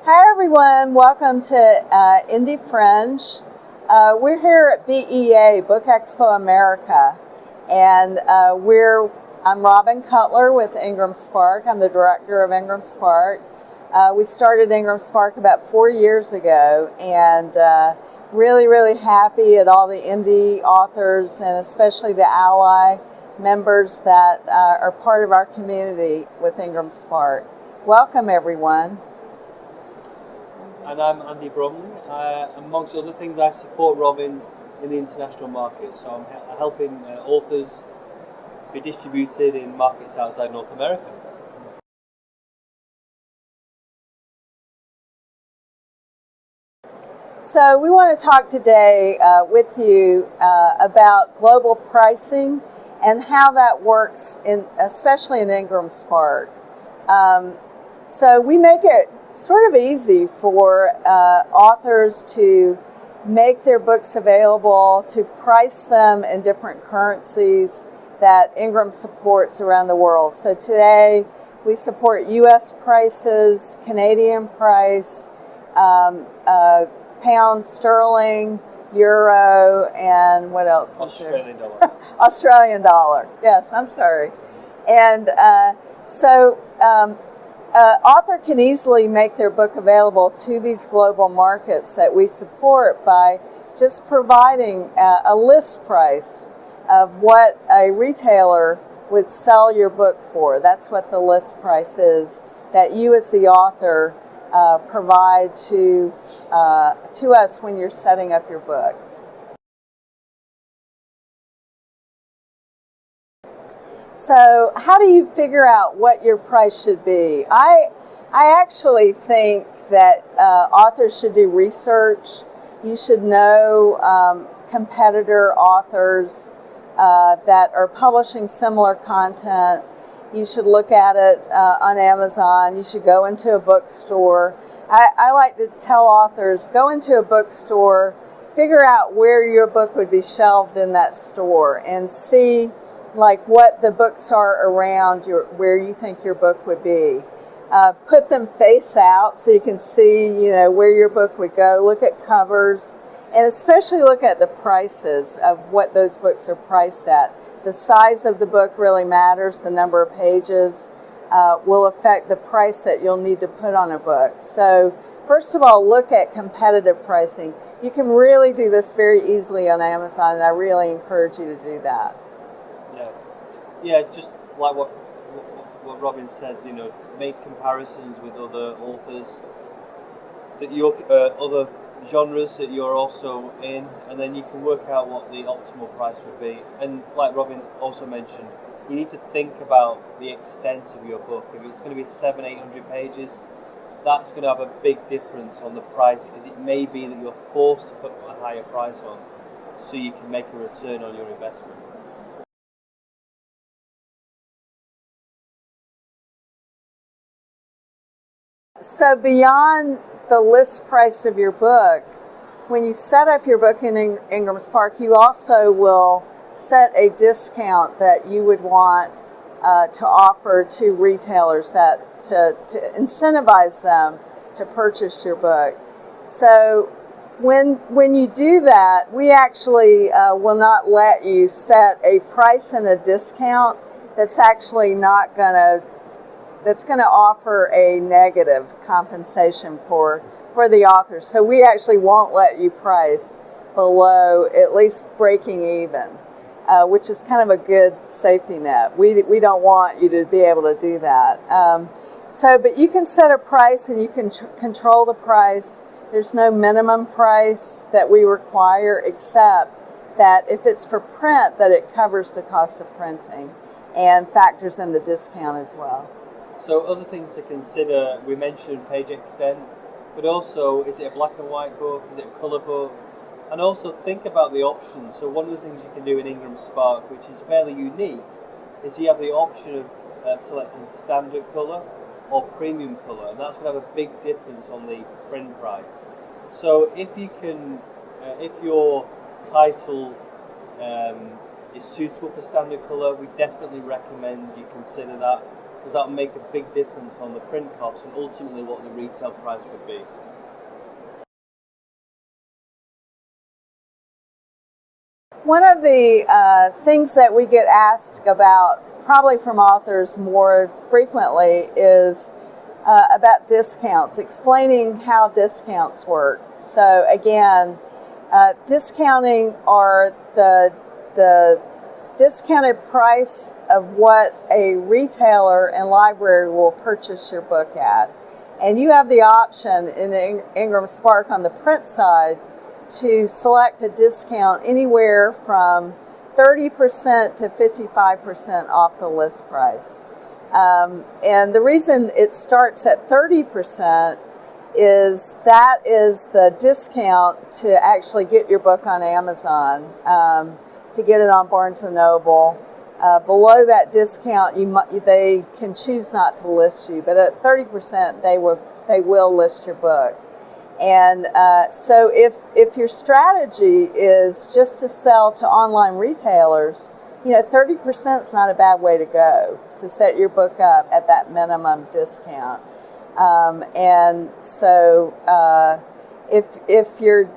Hi everyone, welcome to Indie Fringe. We're here at BEA, Book Expo America, and I'm Robin Cutler with Ingram Spark. I'm the director of Ingram Spark. We started Ingram Spark about 4 years ago, and really happy at all the indie authors and especially the ally members that are part of our community with Ingram Spark. Welcome everyone. And I'm Andy Bromley. Amongst other things, I support Robin in the international market. So I'm helping authors be distributed in markets outside North America. So we want to talk today with you about global pricing and how that works, especially in Ingram Spark. So we make it sort of easy for authors to make their books available, to price them in different currencies that Ingram supports around the world. So today we support U.S. prices, Canadian price, pound sterling, euro, and what else? Australian dollar. Australian dollar. Yes, I'm sorry. And author can easily make their book available to these global markets that we support by just providing a list price of what a retailer would sell your book for. That's what the list price is that you as the author provide to us when you're setting up your book. So how do you figure out what your price should be? I actually think that authors should do research. You should know competitor authors that are publishing similar content. You should look at it on Amazon. You should go into a bookstore. I like to tell authors, go into a bookstore, figure out where your book would be shelved in that store and see like what the books are around where you think your book would be. Put them face out so you can see, where your book would go. Look at covers, and especially look at the prices of what those books are priced at. The size of the book really matters. The number of pages will affect the price that you'll need to put on a book. So first of all, look at competitive pricing. You can really do this very easily on Amazon, and I really encourage you to do that. Yeah, just like what Robin says, make comparisons with other authors, that your other genres that you're also in, and then you can work out what the optimal price would be. And like Robin also mentioned, you need to think about the extent of your book. If it's going to be 700-800 pages, that's going to have a big difference on the price, because it may be that you're forced to put a higher price on so you can make a return on your investment. So beyond the list price of your book, when you set up your book in Ingram Spark, you also will set a discount that you would want to offer to retailers to incentivize them to purchase your book. So when you do that, we actually will not let you set a price and a discount that's actually not that's going to offer a negative compensation for the author. So we actually won't let you price below at least breaking even, which is kind of a good safety net. We don't want you to be able to do that. But you can set a price and you can control the price. There's no minimum price that we require, except that if it's for print, that it covers the cost of printing and factors in the discount as well. So other things to consider, we mentioned page extent, but also, is it a black and white book, is it a colour book? And also think about the options. So one of the things you can do in Ingram Spark, which is fairly unique, is you have the option of selecting standard colour or premium colour, and that's going to have a big difference on the print price. So if you can, if your title is suitable for standard colour, we definitely recommend you consider that. because that will make a big difference on the print cost and ultimately what the retail price would be. One of the things that we get asked about, probably from authors more frequently, is about discounts, explaining how discounts work. So again, discounting are the discounted price of what a retailer and library will purchase your book at. And you have the option in Ingram Spark on the print side to select a discount anywhere from 30% to 55% off the list price. And the reason it starts at 30% is that is the discount to actually get your book on Amazon, to get it on Barnes & Noble. Below that discount, they can choose not to list you, but at 30%, they will list your book. And so if your strategy is just to sell to online retailers, 30% is not a bad way to go to set your book up at that minimum discount. And so if you're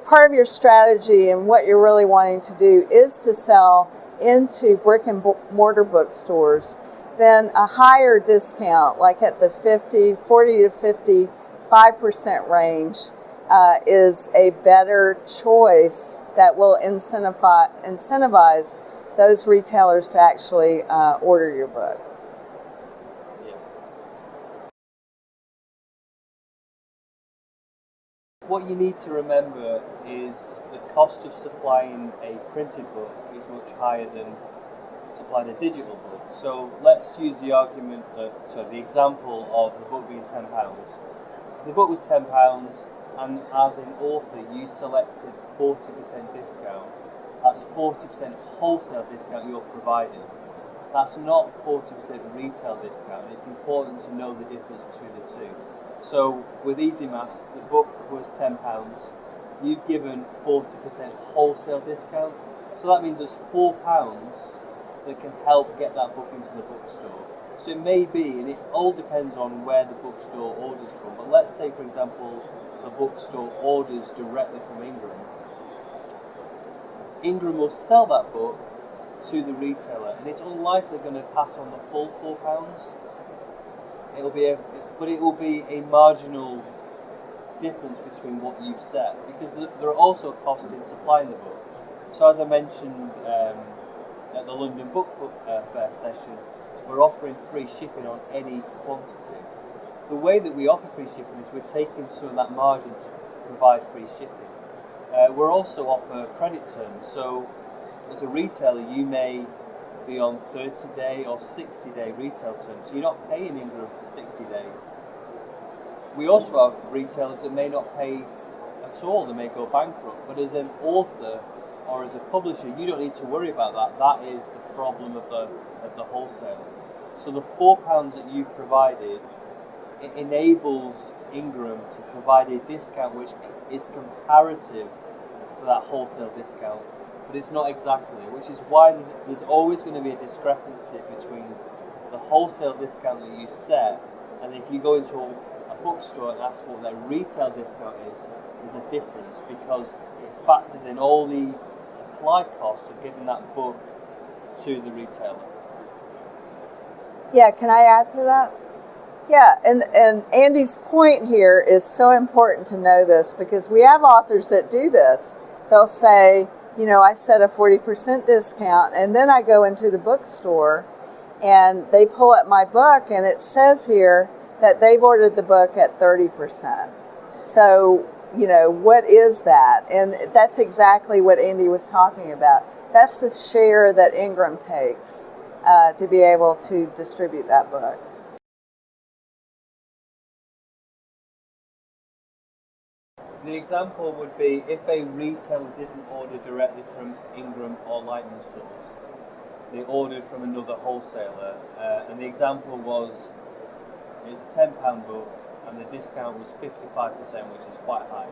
part of your strategy and what you're really wanting to do is to sell into brick and mortar bookstores, then a higher discount, like at the 40 to 55% range, is a better choice that will incentivize those retailers to actually order your book. What you need to remember is the cost of supplying a printed book is much higher than supplying a digital book. So let's use the the example of the book being £10. If the book was £10 and as an author you selected 40% discount, that's 40% wholesale discount you're providing. That's not 40% retail discount. It's important to know the difference between the two. So with Easy Maths, the book was £10. You've given 40% wholesale discount. So that means there's £4 that can help get that book into the bookstore. So it may be, and it all depends on where the bookstore orders from. But let's say, for example, the bookstore orders directly from Ingram. Ingram will sell that book to the retailer, and it's unlikely going to pass on the full £4. But it will be a marginal difference between what you've set, because there are also costs in supplying the book. So as I mentioned at the London Book Fair session, we're offering free shipping on any quantity. The way that we offer free shipping is we're taking some of that margin to provide free shipping. We're also offer credit terms, so as a retailer you may be on 30-day or 60-day retail terms, so you're not paying Ingram for 60 days. We also have retailers that may not pay at all, they may go bankrupt, but as an author or as a publisher, you don't need to worry about that. That is the problem of the wholesale. So the £4 that you've provided, it enables Ingram to provide a discount which is comparative to that wholesale discount, but it's not exactly, which is why there's always going to be a discrepancy between the wholesale discount that you set, and if you go into a bookstore and ask what their retail discount is, there's a difference because it factors in all the supply costs of getting that book to the retailer. Yeah, can I add to that? Yeah, and Andy's point here is so important to know this, because we have authors that do this. They'll say, I set a 40% discount, and then I go into the bookstore and they pull up my book and it says here that they've ordered the book at 30%. So, what is that? And that's exactly what Andy was talking about. That's the share that Ingram takes to be able to distribute that book. The example would be if a retailer didn't order directly from Ingram or Lightning Source, they ordered from another wholesaler, and the example was it was a £10 book and the discount was 55%, which is quite high.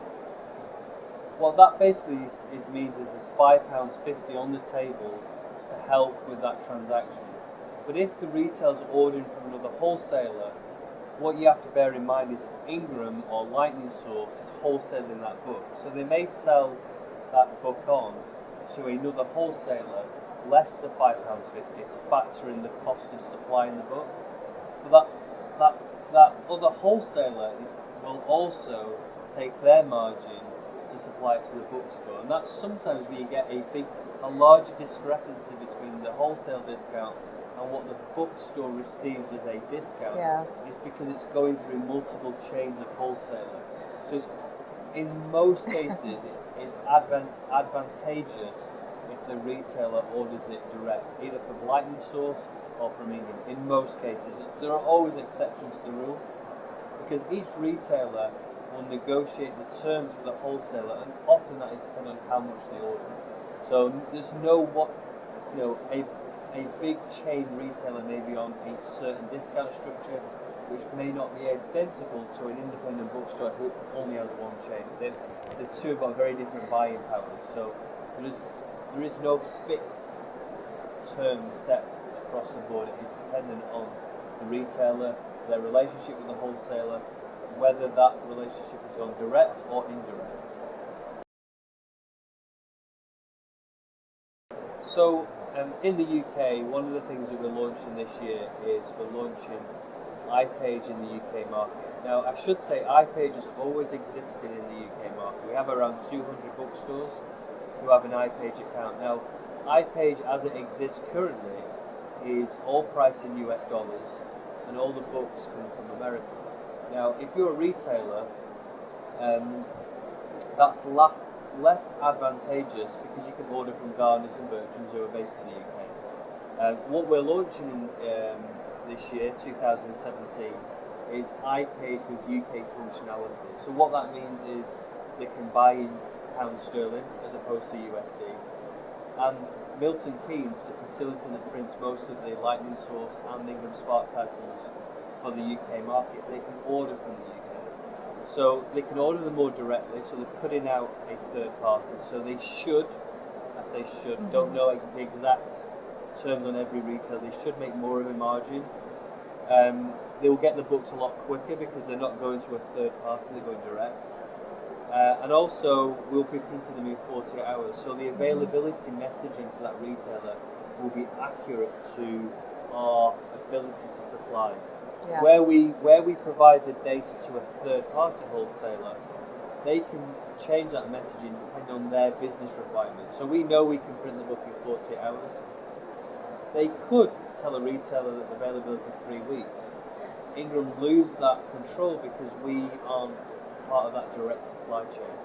What that basically means is there's £5.50 on the table to help with that transaction. But if the retailer's ordering from another wholesaler, what you have to bear in mind is Ingram or Lightning Source is wholesaling that book. So they may sell that book on to another wholesaler less than £5.50 to factor in the cost of supplying the book. But that other wholesaler will also take their margin to supply it to the bookstore, and that's sometimes where you get a larger discrepancy between the wholesale discount and what the bookstore receives as a discount. Yes. It's because it's going through multiple chains of wholesaler. So in most cases, it's advantageous if the retailer orders it direct, either from Lightning Source or from Ingram. In most cases, there are always exceptions to the rule, because each retailer will negotiate the terms with the wholesaler, and often that is dependent on how much they order. So there's a big chain retailer may be on a certain discount structure, which may not be identical to an independent bookstore who only has one chain. The two have got very different buying powers. So there is no fixed terms set across the board. It is dependent on the retailer, their relationship with the wholesaler, whether that relationship is on direct or indirect. So in the UK, one of the things that we're launching this year is we're launching iPage in the UK market. Now, I should say iPage has always existed in the UK market. We have around 200 bookstores who have an iPage account. Now, iPage as it exists currently is all priced in US dollars, and all the books come from America. Now, if you're a retailer, that's less advantageous because you can order from Garners and Bertrands who are based in the UK. What we're launching this year, 2017, is iPage with UK functionality. So what that means is they can buy in pound sterling as opposed to USD. And Milton Keynes, the facility that prints most of the Lightning Source and Ingram Spark titles for the UK market, they can order from the UK. So they can order them more directly, so they're cutting out a third party. So they should, don't know the exact terms on every retail, they should make more of a margin. They will get the books a lot quicker because they're not going to a third party, they're going direct. And also, we'll be printing them in 48 hours, so the availability messaging to that retailer will be accurate to our ability to supply. Yeah. Where we provide the data to a third-party wholesaler, they can change that messaging depending on their business requirements. So we know we can print the book in 48 hours. They could tell a retailer that the availability is 3 weeks. Ingram lose that control because we aren't part of that direct supply chain.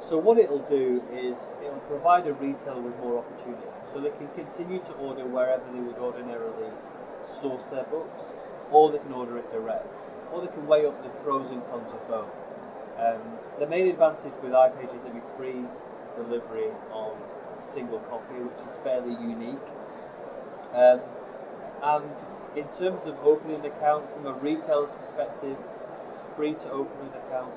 So what it'll do is it'll provide a retailer with more opportunity. So they can continue to order wherever they would ordinarily source their books, or they can order it direct, or they can weigh up the pros and cons of both. The main advantage with iPage is there'll be free delivery on a single copy, which is fairly unique. And in terms of opening an account, from a retailer's perspective, it's free to open an account.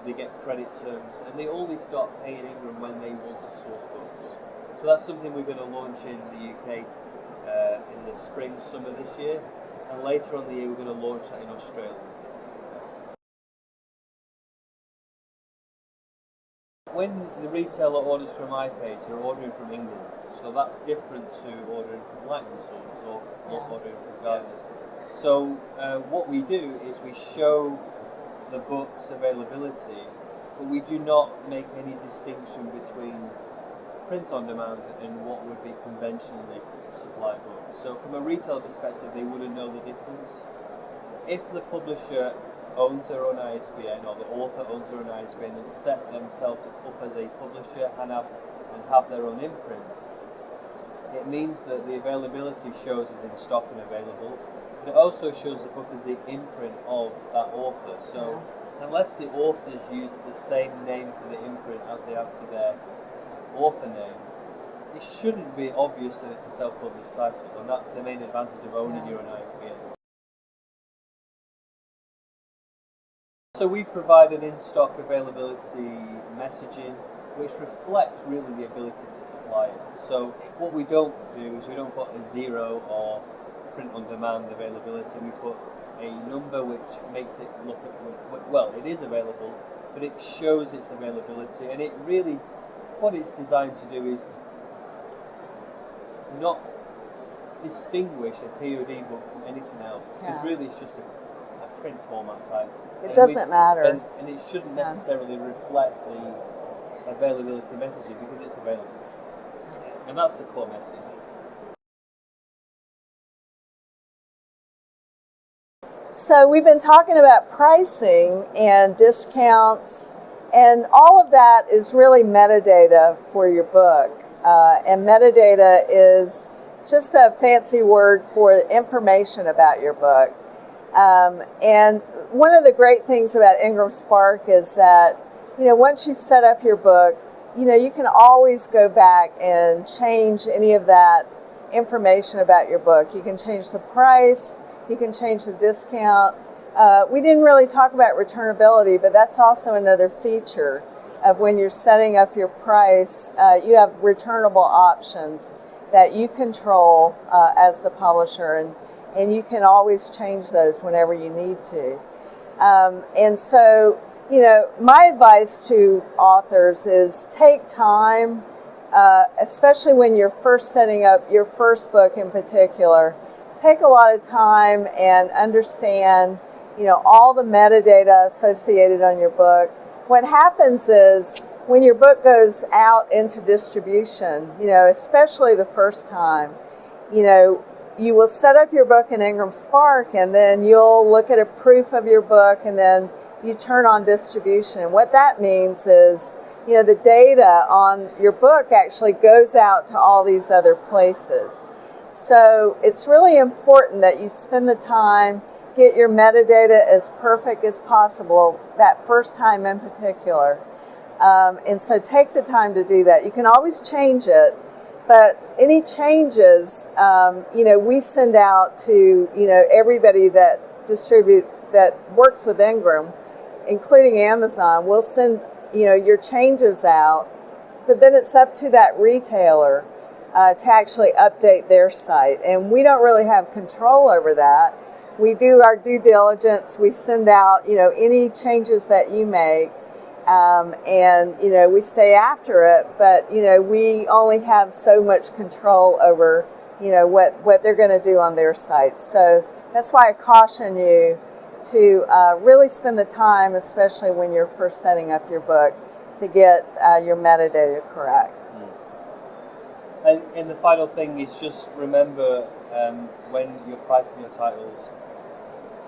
They get credit terms, and they only start paying Ingram when they want to source books. So that's something we're going to launch in the UK in the spring, summer this year, and later on the year we're going to launch that in Australia. When the retailer orders from iPage, they're ordering from Ingram, so that's different to ordering from Lightning Source or ordering from Garners. So what we do is we show the book's availability, but we do not make any distinction between print on demand and what would be conventionally supplied books. So from a retailer perspective, they wouldn't know the difference. If the publisher owns their own ISBN, or the author owns their own ISBN, and set themselves up as a publisher and have their own imprint, it means that the availability shows is in stock and available. But it also shows the book as the imprint of that author. So unless the authors use the same name for the imprint as they have for their author name, it shouldn't be obvious that it's a self-published title, and that's the main advantage of owning your own ISBN. So we provide an in-stock availability messaging which reflects really the ability to supply apply it. So what we don't do is we don't put a 0 or print on demand availability. We put a number which makes it look at, well, it is available, but it shows its availability, and it really, what it's designed to do is not distinguish a POD book from anything else, because really it's just a print format type. It doesn't matter. And it shouldn't necessarily reflect the availability messaging because it's available. And that's the core message. So we've been talking about pricing and discounts, and all of that is really metadata for your book. And metadata is just a fancy word for information about your book. And one of the great things about Ingram Spark is that, once you set up your book, you can always go back and change any of that information about your book. You can change the price, you can change the discount. We didn't really talk about returnability, but that's also another feature of when you're setting up your price. You have returnable options that you control as the publisher, and you can always change those whenever you need to. And so, my advice to authors is take time, especially when you're first setting up your first book in particular. Take a lot of time and understand, all the metadata associated on your book. What happens is when your book goes out into distribution, especially the first time, you will set up your book in Ingram Spark, and then you'll look at a proof of your book, and then you turn on distribution. And what that means is, the data on your book actually goes out to all these other places. So it's really important that you spend the time, get your metadata as perfect as possible, that first time in particular. And so take the time to do that. You can always change it, but any changes, we send out to, everybody that works with Ingram, including Amazon. We'll send, your changes out, but then it's up to that retailer to actually update their site. And we don't really have control over that. We do our due diligence. We send out, any changes that you make, and, we stay after it, but, we only have so much control over, what they're going to do on their site. So that's why I caution you to really spend the time, especially when you're first setting up your book, to get your metadata correct. And the final thing is just remember when you're pricing your titles,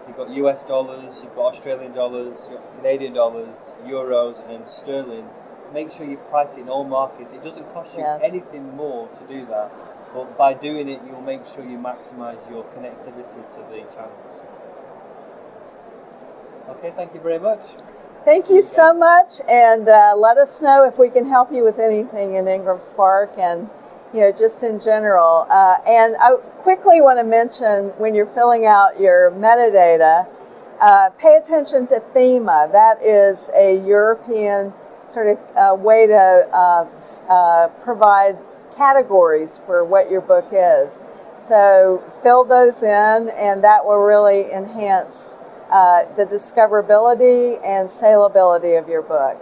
you've got US dollars, you've got Australian dollars, you've got Canadian dollars, euros and sterling. Make sure you price it in all markets. It doesn't cost you anything more to do that, but by doing it you'll make sure you maximize your connectivity to the channels. Okay, thank you very much. Thank you so much, and let us know if we can help you with anything in Ingram Spark and just in general. And I quickly want to mention, when you're filling out your metadata, pay attention to thema. That is a European sort of way to provide categories for what your book is. So fill those in, and that will really enhance the discoverability and saleability of your book.